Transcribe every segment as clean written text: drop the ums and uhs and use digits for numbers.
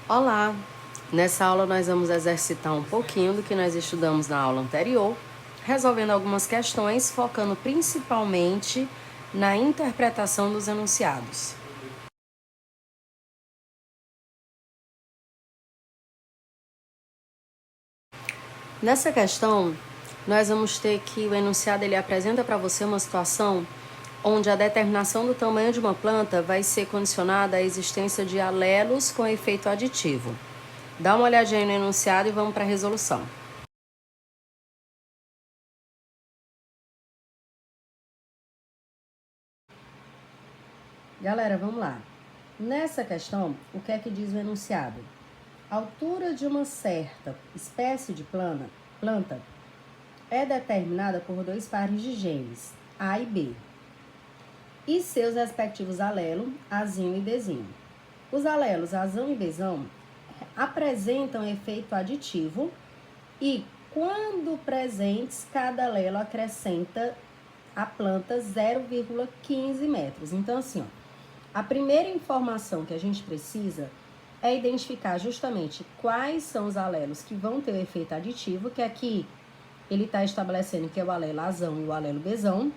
Olá! Nessa aula nós vamos exercitar um pouquinho do que nós estudamos na aula anterior, resolvendo algumas questões, focando principalmente na interpretação dos enunciados. Nessa questão, nós vamos ter que o enunciado ele apresenta para você uma situação onde a determinação do tamanho de uma planta vai ser condicionada à existência de alelos com efeito aditivo. Dá uma olhadinha no enunciado e vamos para a resolução. Galera, vamos lá. Nessa questão, o que é que diz o enunciado? A altura de uma certa espécie de planta é determinada por dois pares de genes, A e B, e seus respectivos alelos, Azinho e Bzinho. Os alelos Azão e Bzão apresentam efeito aditivo e, quando presentes, cada alelo acrescenta à planta 0,15 metros. Então, assim, a primeira informação que a gente precisa é identificar justamente quais são os alelos que vão ter o efeito aditivo, que aqui ele está estabelecendo que é o alelo Azão e o alelo Bzão,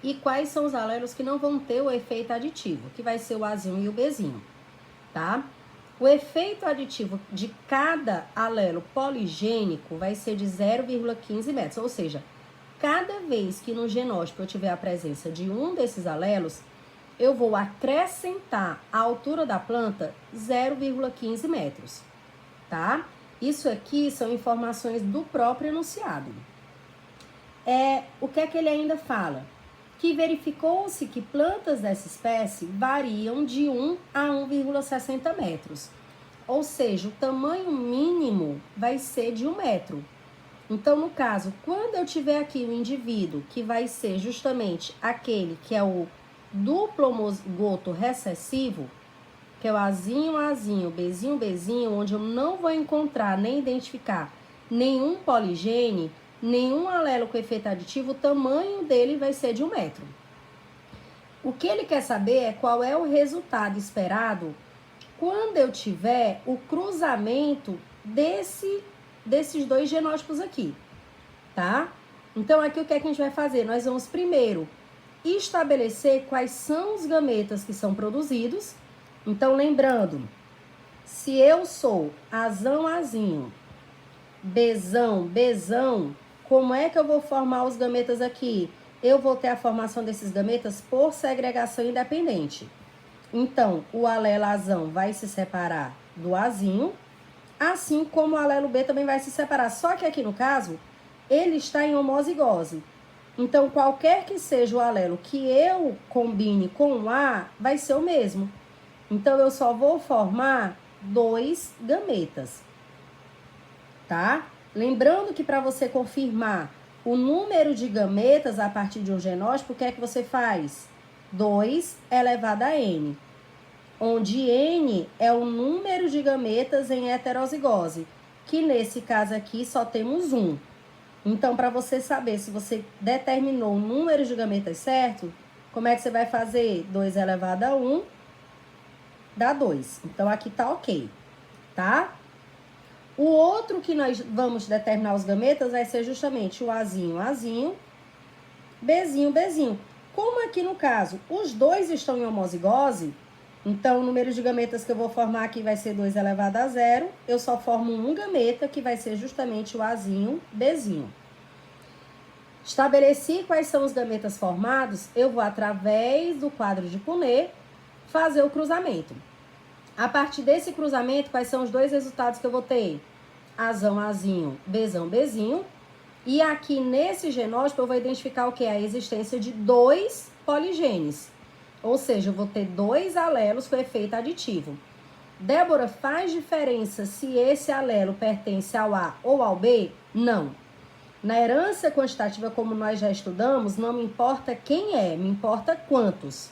e quais são os alelos que não vão ter o efeito aditivo, que vai ser o Azinho e o Bzinho, tá? O efeito aditivo de cada alelo poligênico vai ser de 0,15 metros, ou seja, cada vez que no genótipo eu tiver a presença de um desses alelos, eu vou acrescentar a altura da planta 0,15 metros, tá? Isso aqui são informações do próprio enunciado. O que é que ele ainda fala? Que verificou-se que plantas dessa espécie variam de 1 a 1,60 metros. Ou seja, o tamanho mínimo vai ser de 1 metro. Então, no caso, quando eu tiver aqui o indivíduo, que vai ser justamente aquele que é o duplo homozigoto recessivo, que é o Azinho, Bzinho, onde eu não vou encontrar nem identificar nenhum poligene, nenhum alelo com efeito aditivo, o tamanho dele vai ser de 1 metro. O que ele quer saber é qual é o resultado esperado quando eu tiver o cruzamento desses dois genótipos aqui, tá? Então, aqui o que é que a gente vai fazer? Nós vamos primeiro estabelecer quais são os gametas que são produzidos. Então, lembrando, se eu sou Azão, Azinho, Bzão, como é que eu vou formar os gametas aqui? Eu vou ter a formação desses gametas por segregação independente. Então, o alelo Azão vai se separar do Azinho, assim como o alelo B também vai se separar. Só que aqui no caso, ele está em homozigose. Então, qualquer que seja o alelo que eu combine com o A, vai ser o mesmo. Então, eu só vou formar 2 gametas, tá? Lembrando que para você confirmar o número de gametas a partir de um genótipo, o que é que você faz? 2 elevado a N, onde N é o número de gametas em heterozigose, que nesse caso aqui só temos 1. Então, para você saber se você determinou o número de gametas certo, como é que você vai fazer? 2 elevado a 1 dá 2. Então, aqui tá ok, tá? O outro que nós vamos determinar os gametas vai ser justamente o Azinho, Bzinho. Como aqui no caso, os dois estão em homozigose, então o número de gametas que eu vou formar aqui vai ser 2 elevado a 0. Eu só formo um gameta, que vai ser justamente o Azinho, Bzinho. Estabeleci quais são os gametas formados, eu vou, através do quadro de Punnett, fazer o cruzamento. A partir desse cruzamento, quais são os dois resultados que eu vou ter? Azão, Azinho, Bzinho. E aqui nesse genótipo eu vou identificar o que? A existência de 2 poligenes. Ou seja, eu vou ter 2 alelos com efeito aditivo. Débora, faz diferença se esse alelo pertence ao A ou ao B? Não. Na herança quantitativa, como nós já estudamos, não me importa quem é, me importa quantos.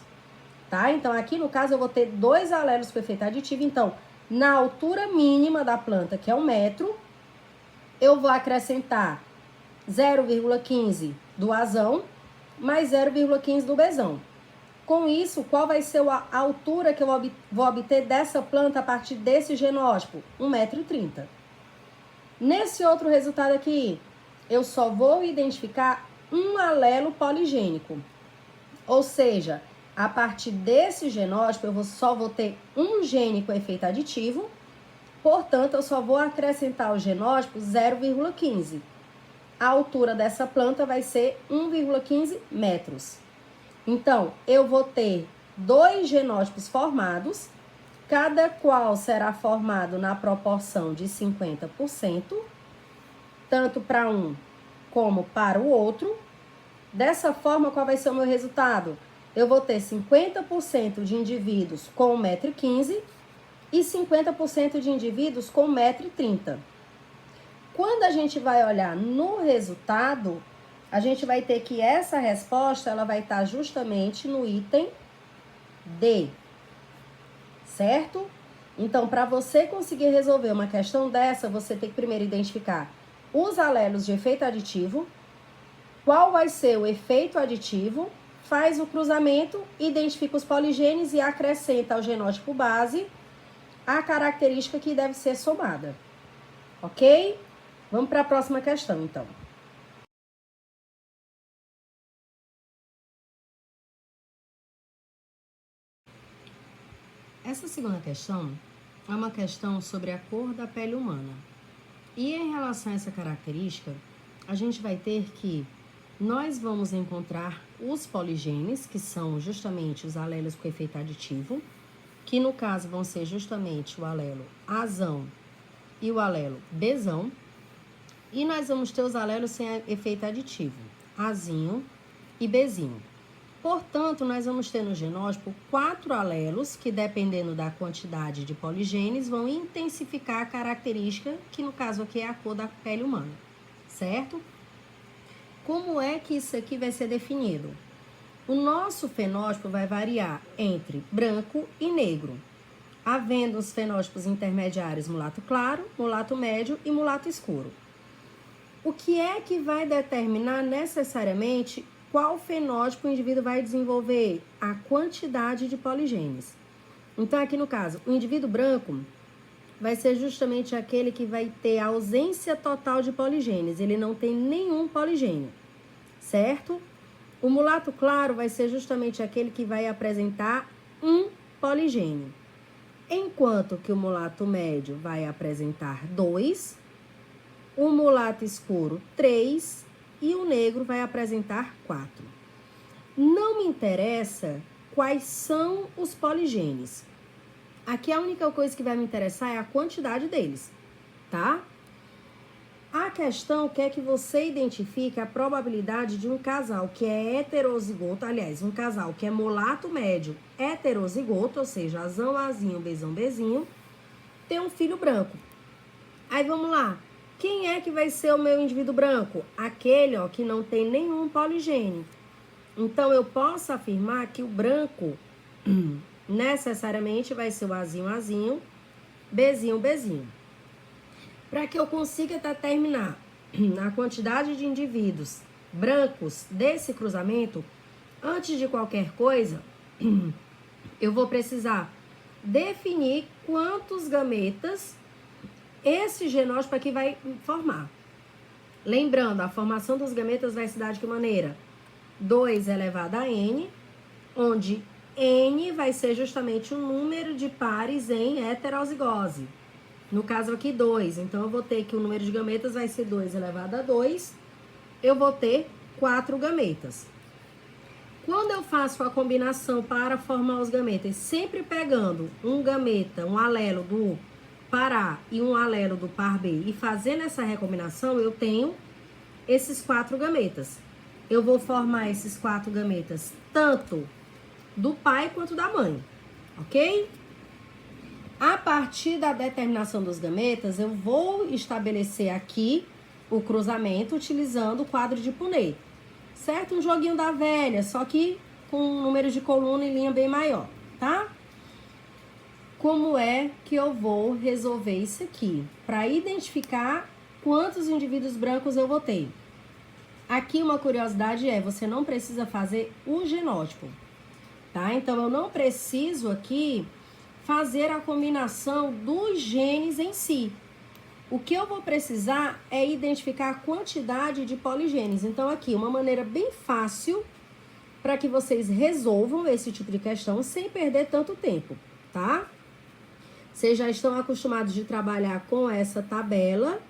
Tá? Então, aqui no caso, eu vou ter 2 alelos com efeito aditivo. Então, na altura mínima da planta, que é 1 metro, eu vou acrescentar 0,15 do Azão mais 0,15 do Bzão. Com isso, qual vai ser a altura que eu vou obter dessa planta a partir desse genótipo? 1,30 m. Nesse outro resultado aqui, eu só vou identificar um alelo poligênico. Ou seja, a partir desse genótipo, eu só vou ter um gene com efeito aditivo. Portanto, eu só vou acrescentar ao genótipo 0,15. A altura dessa planta vai ser 1,15 metros. Então, eu vou ter 2 genótipos formados, cada qual será formado na proporção de 50%, tanto para um como para o outro. Dessa forma, qual vai ser o meu resultado? Eu vou ter 50% de indivíduos com 1,15 m e 50% de indivíduos com 1,30 m. Quando a gente vai olhar no resultado, a gente vai ter que essa resposta ela vai estar justamente no item D, certo? Então, para você conseguir resolver uma questão dessa, você tem que primeiro identificar os alelos de efeito aditivo, qual vai ser o efeito aditivo, faz o cruzamento, identifica os poligenes e acrescenta ao genótipo base a característica que deve ser somada, ok? Vamos para a próxima questão, então. Essa segunda questão é uma questão sobre a cor da pele humana. E em relação a essa característica, a gente vai ter que nós vamos encontrar os poligenes, que são justamente os alelos com efeito aditivo, que no caso vão ser justamente o alelo Azão e o alelo Bzão. E nós vamos ter os alelos sem efeito aditivo, Azinho e Bzinho. Portanto, nós vamos ter no genótipo 4 alelos que, dependendo da quantidade de poligenes, vão intensificar a característica, que no caso aqui é a cor da pele humana, certo? Como é que isso aqui vai ser definido? O nosso fenótipo vai variar entre branco e negro, havendo os fenótipos intermediários mulato claro, mulato médio e mulato escuro. O que é que vai determinar necessariamente qual fenótipo o indivíduo vai desenvolver? A quantidade de poligenes. Então, aqui no caso, o indivíduo branco vai ser justamente aquele que vai ter a ausência total de poligenes. Ele não tem nenhum poligênio, certo? O mulato claro vai ser justamente aquele que vai apresentar um poligênio. Enquanto que o mulato médio vai apresentar 2, o mulato escuro 3 e o negro vai apresentar 4. Não me interessa quais são os poligenes. Aqui a única coisa que vai me interessar é a quantidade deles, tá? A questão quer que você identifique a probabilidade de um casal que é heterozigoto, aliás, um casal que é mulato médio heterozigoto, ou seja, Azão, Azinho, Bzão, Bzinho, ter um filho branco. Aí vamos lá. Quem é que vai ser o meu indivíduo branco? Aquele, ó, que não tem nenhum poligênio. Então, eu posso afirmar que o branco necessariamente vai ser o Azinho, Azinho, Bzinho, Bzinho. Para que eu consiga determinar a quantidade de indivíduos brancos desse cruzamento, antes de qualquer coisa, eu vou precisar definir quantos gametas esse genótipo aqui vai formar. Lembrando, a formação dos gametas vai se dar de que maneira? 2 elevado a n, onde n vai ser justamente o número de pares em heterozigose. No caso aqui, 2. Então, eu vou ter que o número de gametas vai ser 2 elevado a 2. Eu vou ter 4 gametas. Quando eu faço a combinação para formar os gametas, sempre pegando um gameta, um alelo do par A e um alelo do par B e fazendo essa recombinação, eu tenho esses 4 gametas. Eu vou formar esses 4 gametas tanto do pai quanto da mãe, ok? A partir da determinação dos gametas, eu vou estabelecer aqui o cruzamento utilizando o quadro de Punnett, certo? Um joguinho da velha, só que com um número de coluna e linha bem maior, tá? Como é que eu vou resolver isso aqui? Para identificar quantos indivíduos brancos eu vou ter. Aqui uma curiosidade é, você não precisa fazer o genótipo. tá? Então, eu não preciso aqui fazer a combinação dos genes em si. O que eu vou precisar é identificar a quantidade de poligenes. Então, aqui, uma maneira bem fácil para que vocês resolvam esse tipo de questão sem perder tanto tempo, tá? Vocês já estão acostumados de trabalhar com essa tabela,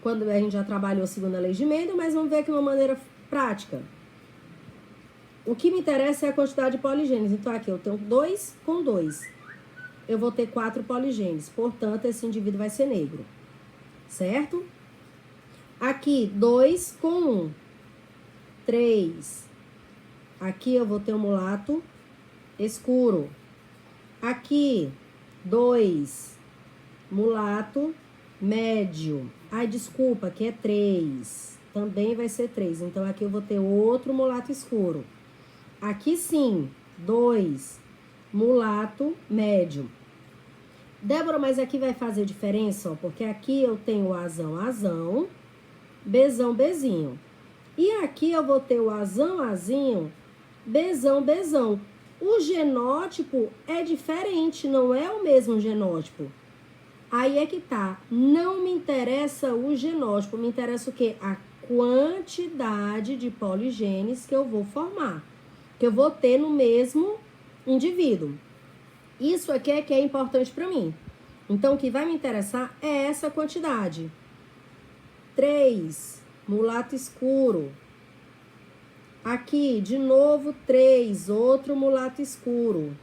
quando a gente já trabalhou segundo a lei de Mendel, mas vamos ver aqui uma maneira prática. O que me interessa é a quantidade de poligenes. Então, aqui eu tenho 2 com 2. Eu vou ter 4 poligenes, portanto, esse indivíduo vai ser negro, certo? Aqui, 2 com 1, 3. Aqui eu vou ter um mulato escuro. Aqui, 2, mulato médio. Ai, desculpa, aqui é 3. Também vai ser 3. Então, aqui eu vou ter outro mulato escuro. Aqui sim, 2, mulato médio. Débora, mas aqui vai fazer diferença, ó, porque aqui eu tenho o azão, azão, bezão, bezinho. E aqui eu vou ter o azão, azinho, bezão, bezão. O genótipo é diferente, não é o mesmo genótipo. Aí é que tá, não me interessa o genótipo, me interessa o quê? A quantidade de poligenes que eu vou formar, que eu vou ter no mesmo indivíduo. Isso aqui é que é importante para mim. Então, o que vai me interessar é essa quantidade. 3, mulato escuro. Aqui, de novo, 3, outro mulato escuro.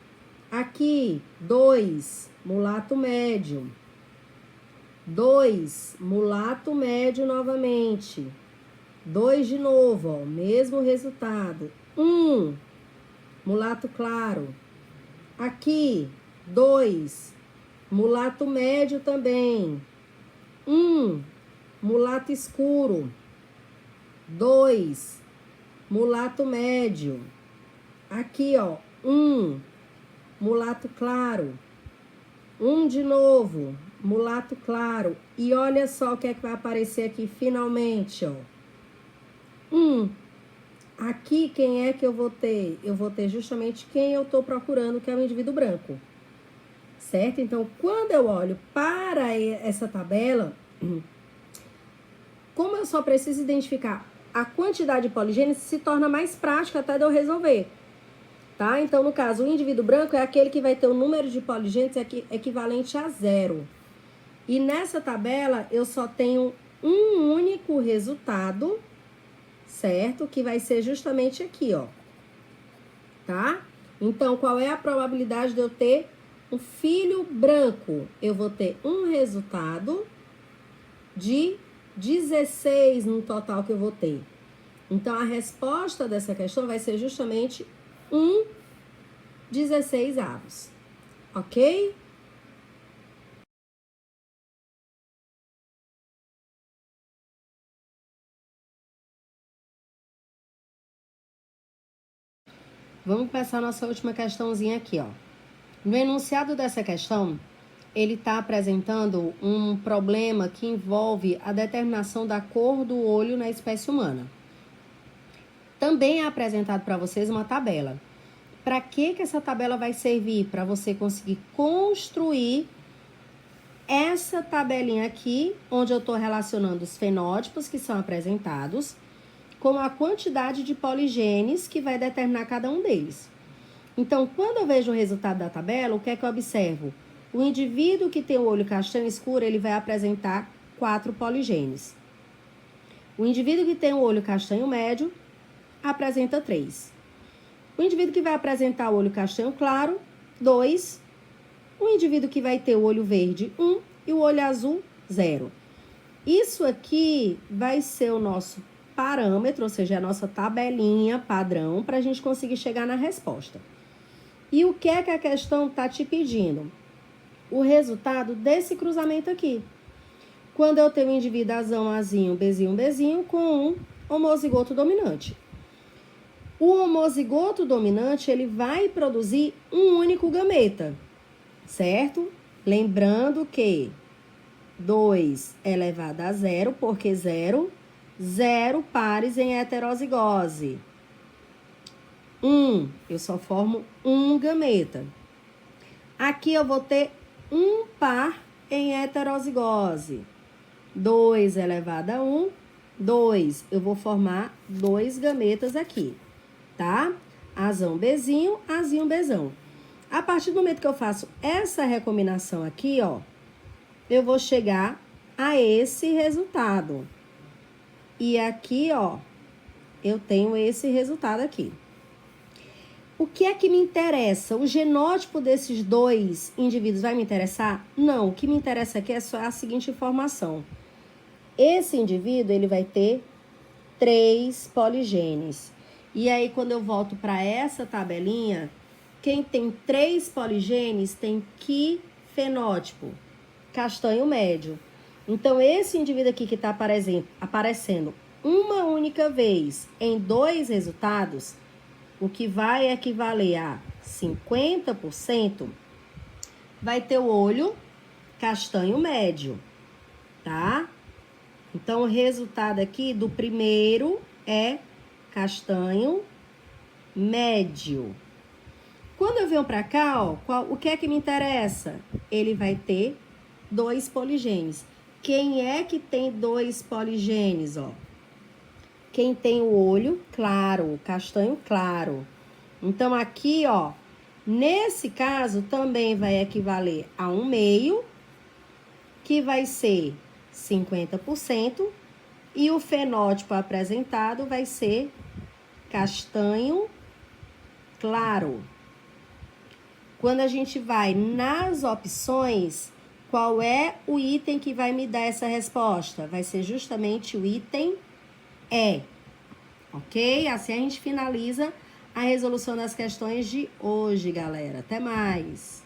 Aqui, 2, mulato médio. 2, mulato médio novamente. 2 de novo, ó, mesmo resultado. 1, mulato claro. Aqui, 2, mulato médio também. 1, mulato escuro. 2, mulato médio. Aqui, ó, 1, mulato claro. 1 de novo, mulato claro. E olha só o que é que vai aparecer aqui finalmente, ó. 1. Aqui, quem é que eu vou ter? Eu vou ter justamente quem eu tô procurando, que é o indivíduo branco. Certo? Então, quando eu olho para essa tabela, como eu só preciso identificar a quantidade de poligênios, se torna mais prático até de eu resolver. Tá? Então, no caso, o indivíduo branco é aquele que vai ter o número de poligênios equivalente a 0. E nessa tabela, eu só tenho um único resultado, certo? Que vai ser justamente aqui, ó. Tá? Então, qual é a probabilidade de eu ter um filho branco? Eu vou ter um resultado de 16 no total que eu vou ter. Então, a resposta dessa questão vai ser justamente 16avos. Ok? Vamos começar a nossa última questãozinha aqui, ó. No enunciado dessa questão, ele está apresentando um problema que envolve a determinação da cor do olho na espécie humana. Também é apresentado para vocês uma tabela. Para que essa tabela vai servir? Para você conseguir construir essa tabelinha aqui, onde eu estou relacionando os fenótipos que são apresentados com a quantidade de poligenes que vai determinar cada um deles. Então, quando eu vejo o resultado da tabela, o que é que eu observo? O indivíduo que tem o olho castanho escuro, ele vai apresentar 4 poligenes. O indivíduo que tem o olho castanho médio, apresenta 3. O indivíduo que vai apresentar o olho castanho claro, 2. O indivíduo que vai ter o olho verde, 1. E o olho azul, 0. Isso aqui vai ser o nosso parâmetro, ou seja, a nossa tabelinha padrão, para a gente conseguir chegar na resposta. E o que é que a questão está te pedindo? O resultado desse cruzamento aqui. Quando eu tenho um indivíduo azão, azinho, bezinho, bezinho, com um homozigoto dominante. O homozigoto dominante, ele vai produzir um único gameta, certo? Lembrando que 2 elevado a 0, porque 0 pares em heterozigose. eu só formo um gameta. Aqui eu vou ter um par em heterozigose. 2 elevado a 1, 2. Eu vou formar 2 gametas aqui, tá? Azão Bzinho, Azinho Bzão. A partir do momento que eu faço essa recombinação aqui, ó, eu vou chegar a esse resultado. E aqui, ó, eu tenho esse resultado aqui. O que é que me interessa? O genótipo desses dois indivíduos vai me interessar? Não, o que me interessa aqui é só a seguinte informação. Esse indivíduo, ele vai ter 3 poligenes. E aí, quando eu volto para essa tabelinha, quem tem 3 poligenes tem que fenótipo? Castanho médio. Então, esse indivíduo aqui que está aparecendo uma única vez em 2 resultados, o que vai equivaler a 50%, vai ter o olho castanho médio, tá? Então, o resultado aqui do primeiro é castanho médio. Quando eu venho para cá, ó, o que é que me interessa? Ele vai ter 2 poligenes. Quem é que tem 2 poligenes, ó? Quem tem o olho claro, o castanho claro. Então, aqui, ó, nesse caso, também vai equivaler a 1/2, que vai ser 50%, e o fenótipo apresentado vai ser castanho claro. Quando a gente vai nas opções, qual é o item que vai me dar essa resposta? Vai ser justamente o item E, ok? Assim a gente finaliza a resolução das questões de hoje, galera. Até mais!